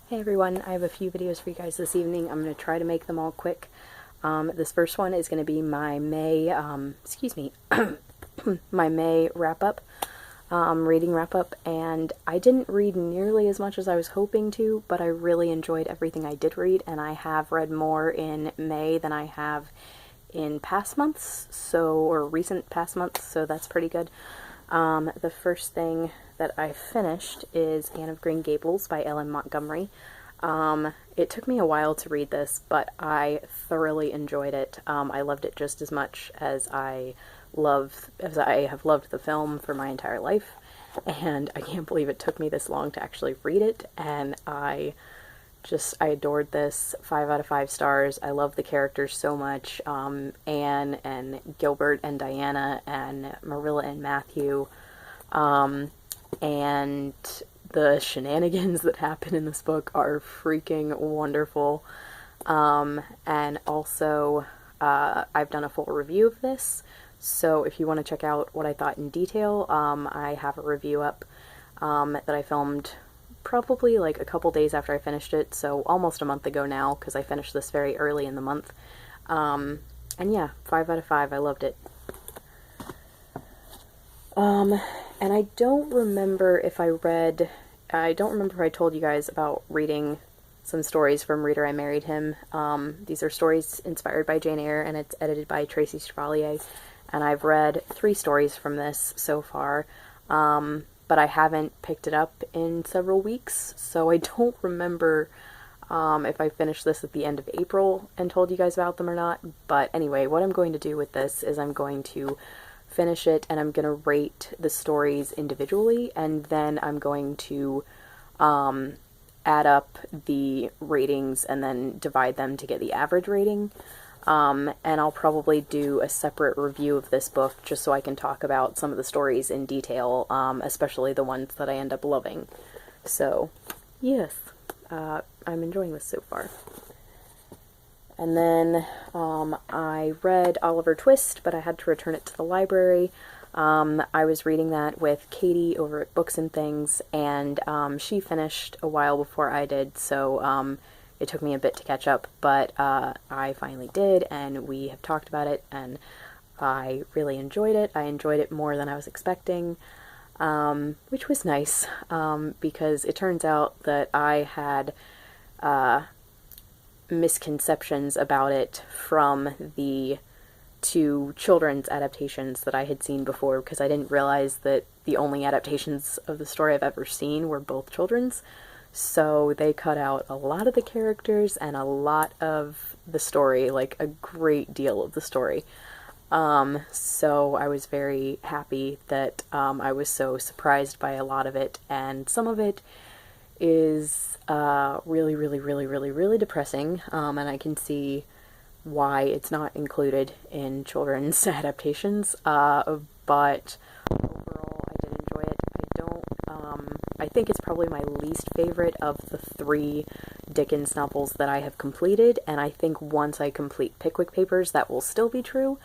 Hey everyone, I have a few videos for you guys this evening. I'm going to try to make them all quick. This first one is going to be my May, my May wrap-up, reading wrap-up, and I didn't read nearly as much as I was hoping to, but I really enjoyed everything I did read, and I have read more in May than I have in past months, or recent past months, so that's pretty good. The first thing that I finished is Anne of Green Gables by Ellen Montgomery. It took me a while to read this, but I thoroughly enjoyed it. I loved it just as much as I have loved the film for my entire life, and I can't believe it took me this long to actually read it, and I adored this. 5 out of 5 stars. I love the characters so much. Anne and Gilbert and Diana and Marilla and Matthew. And the shenanigans that happen in this book are freaking wonderful. And also, I've done a full review of this, so if you want to check out what I thought in detail, I have a review up that I filmed probably like a couple days after I finished it, so almost a month ago now, because I finished this very early in the month. And yeah, 5 out of 5, I loved it. And I don't remember if I told you guys about reading some stories from Reader I Married Him. These are stories inspired by Jane Eyre, and it's edited by Tracy Chevalier, and I've read 3 stories from this so far. But I haven't picked it up in several weeks, so I don't remember if I finished this at the end of April and told you guys about them or not. But anyway, what I'm going to do with this is I'm going to finish it, and I'm going to rate the stories individually, and then I'm going to add up the ratings and then divide them to get the average rating. And I'll probably do a separate review of this book just so I can talk about some of the stories in detail, especially the ones that I end up loving. So, yes, I'm enjoying this so far. And then I read Oliver Twist, but I had to return it to the library. I was reading that with Katie over at BooksandThings, and she finished a while before I did, so it took me a bit to catch up, but I finally did, and we have talked about it, and I really enjoyed it. I enjoyed it more than I was expecting, which was nice, because it turns out that I had misconceptions about it from the 2 children's adaptations that I had seen before, because I didn't realize that the only adaptations of the story I've ever seen were both children's. So they cut out a lot of the characters and a lot of the story, like a great deal of the story. So I was very happy that I was so surprised by a lot of it, and some of it is really, really, really, really, really depressing, and I can see why it's not included in children's adaptations, but overall I did enjoy it. I think it's probably my least favorite of the 3 Dickens novels that I have completed, and I think once I complete Pickwick Papers that will still be true.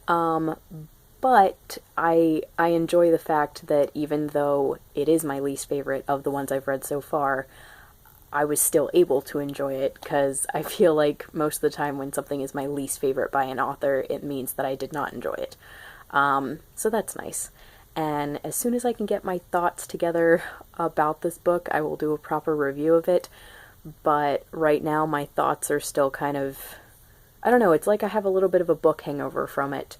But I enjoy the fact that even though it is my least favorite of the ones I've read so far, I was still able to enjoy it, because I feel like most of the time when something is my least favorite by an author, it means that I did not enjoy it. So that's nice. And as soon as I can get my thoughts together about this book, I will do a proper review of it. But right now my thoughts are still kind of, I don't know, it's like I have a little bit of a book hangover from it.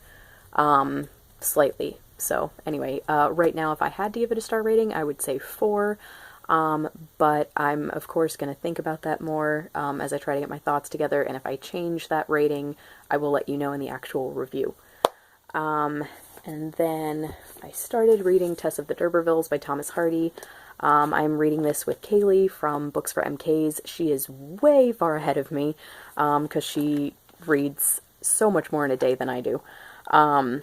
Slightly. So anyway, right now if I had to give it a star rating, I would say 4. But I'm of course going to think about that more as I try to get my thoughts together, and if I change that rating, I will let you know in the actual review. And then I started reading Tess of the Durbervilles by Thomas Hardy. I'm reading this with Kailey from BooksforMKs. She is way far ahead of me, because she reads so much more in a day than I do. I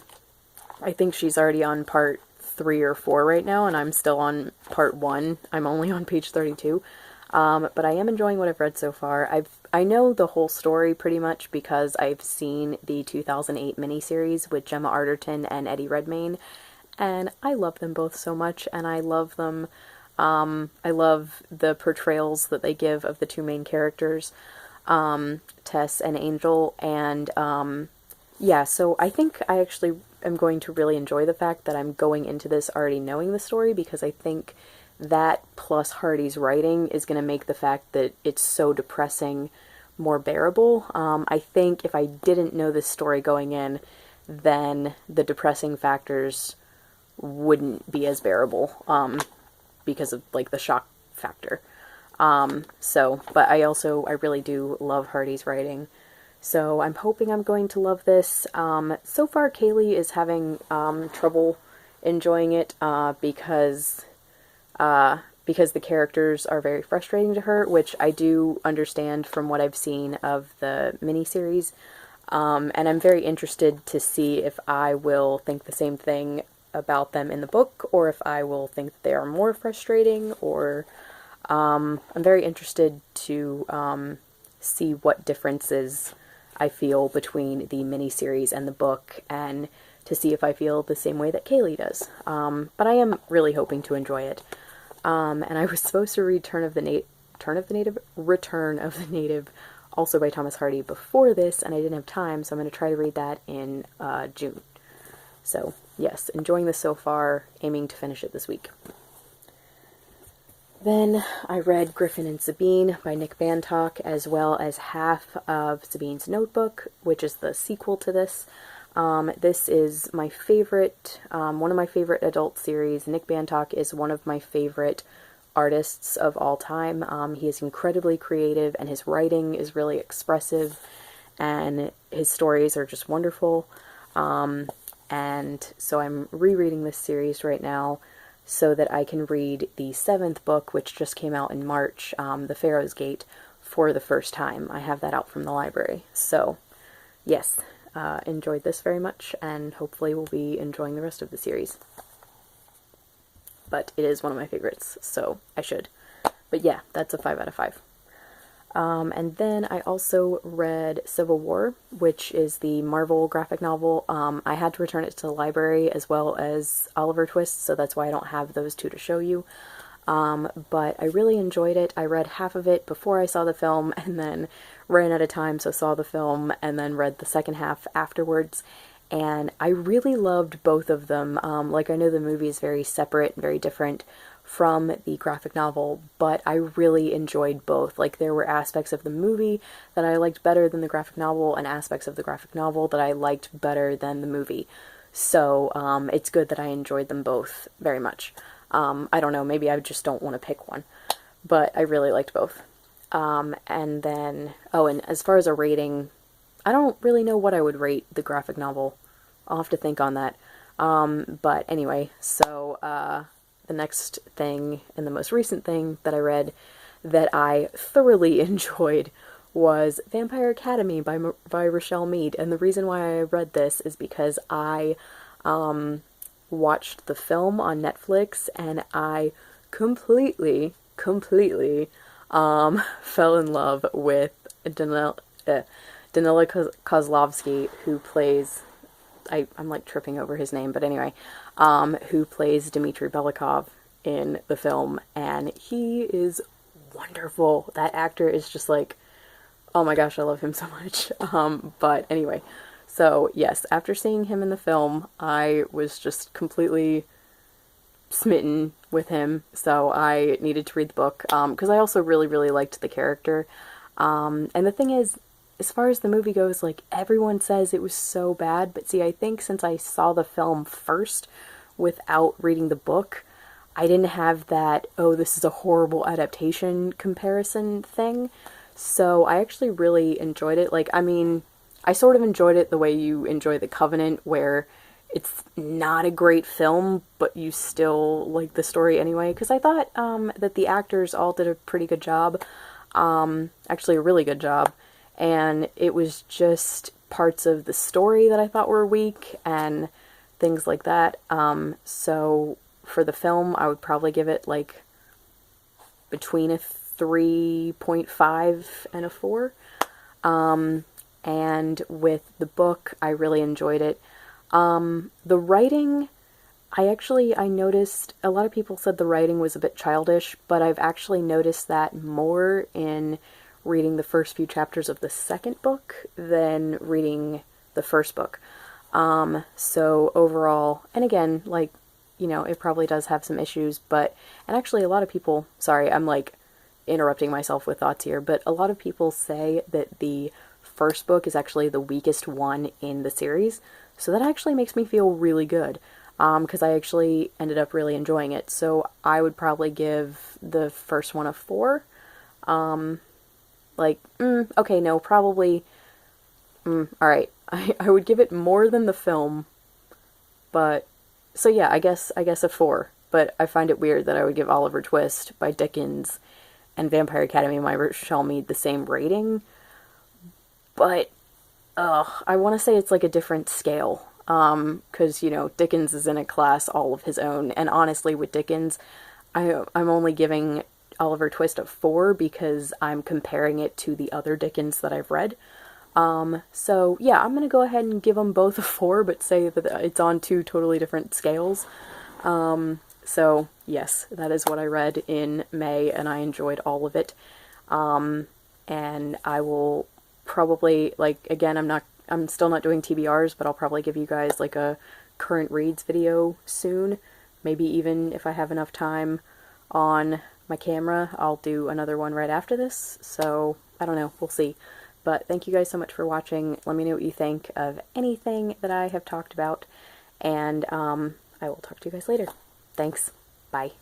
think she's already on part 3 or 4 right now, and I'm still on part 1. I'm only on page 32. But I am enjoying what I've read so far. I know the whole story pretty much because I've seen the 2008 miniseries with Gemma Arterton and Eddie Redmayne, and I love them both so much, and I love them I love the portrayals that they give of the two main characters, Tess and Angel, and yeah, so I think I actually am going to really enjoy the fact that I'm going into this already knowing the story, because I think that plus Hardy's writing is going to make the fact that it's so depressing more bearable. I think if I didn't know this story going in, then the depressing factors wouldn't be as bearable, because of, like, the shock factor. But I really do love Hardy's writing. So I'm hoping I'm going to love this. So far, Kailey is having trouble enjoying it because the characters are very frustrating to her, which I do understand from what I've seen of the miniseries. And I'm very interested to see if I will think the same thing about them in the book, or if I will think that they are more frustrating, or I'm very interested to see what differences I feel between the miniseries and the book, and to see if I feel the same way that Kailey does. But I am really hoping to enjoy it. And I was supposed to read Return of the Native, also by Thomas Hardy, before this, and I didn't have time, so I'm going to try to read that in June. So, yes, enjoying this so far, aiming to finish it this week. Then I read Griffin Sabine by Nick Bantock, as well as half of Sabine's Notebook, which is the sequel to this. This is my favorite, one of my favorite adult series. Nick Bantock is one of my favorite artists of all time. He is incredibly creative, and his writing is really expressive, and his stories are just wonderful. And so I'm rereading this series right now so that I can read the 7th book, which just came out in March, The Pharaoh's Gate, for the first time. I have that out from the library. So, yes, enjoyed this very much, and hopefully will be enjoying the rest of the series. But it is one of my favorites, so I should. But yeah, that's a 5 out of 5. And then I also read Civil War, which is the Marvel graphic novel. I had to return it to the library, as well as Oliver Twist, so that's why I don't have those two to show you. But I really enjoyed it. I read half of it before I saw the film, and then ran out of time, so saw the film, and then read the second half afterwards. And I really loved both of them. Like, I know the movie is very separate and very different from the graphic novel, but I really enjoyed both. Like, there were aspects of the movie that I liked better than the graphic novel, and aspects of the graphic novel that I liked better than the movie. So, it's good that I enjoyed them both very much. I don't know, maybe I just don't want to pick one, but I really liked both. And then, and as far as a rating, I don't really know what I would rate the graphic novel. I'll have to think on that. But anyway, so, the next thing, and the most recent thing that I read that I thoroughly enjoyed, was Vampire Academy by Rochelle Mead. And the reason why I read this is because I watched the film on Netflix, and I completely fell in love with Danila Kozlovsky, who plays, I'm like tripping over his name, but anyway, who plays Dmitry Belikov in the film, and he is wonderful. That actor is just like, oh my gosh, I love him so much. But anyway, so yes, after seeing him in the film, I was just completely smitten with him, so I needed to read the book, because I also really liked the character. And the thing is, as far as the movie goes, like, everyone says it was so bad, but see, I think since I saw the film first without reading the book, I didn't have that, oh, this is a horrible adaptation comparison thing. So I actually really enjoyed it. Like, I mean, I sort of enjoyed it the way you enjoy The Covenant, where it's not a great film, but you still like the story anyway, because I thought that the actors all did a pretty good job, actually a really good job, and it was just parts of the story that I thought were weak, and things like that. So for the film, I would probably give it, like, between a 3.5 and a 4. And with the book, I really enjoyed it. The writing, I noticed a lot of people said the writing was a bit childish, but I've actually noticed that more in reading the first few chapters of the second book than reading the first book. So overall, and again, like, you know, it probably does have some issues, but, and actually a lot of people, sorry, I'm like interrupting myself with thoughts here, but a lot of people say that the first book is actually the weakest one in the series, so that actually makes me feel really good, because I actually ended up really enjoying it. So I would probably give the first one a 4. Okay, no, probably, alright, I would give it more than the film, but, so yeah, I guess a 4, but I find it weird that I would give Oliver Twist by Dickens and Vampire Academy My Shall Mead the same rating, but, I want to say it's like a different scale, because, you know, Dickens is in a class all of his own, and honestly, with Dickens, I'm only giving Oliver Twist a 4 because I'm comparing it to the other Dickens that I've read. So yeah, I'm gonna go ahead and give them both a 4, but say that it's on 2 totally different scales. So yes, that is what I read in May, and I enjoyed all of it. And I will probably, like, again, I'm still not doing TBRs, but I'll probably give you guys like a current reads video soon. Maybe even if I have enough time on my camera, I'll do another one right after this. So I don't know, we'll see. But thank you guys so much for watching. Let me know what you think of anything that I have talked about, and I will talk to you guys later. Thanks. Bye.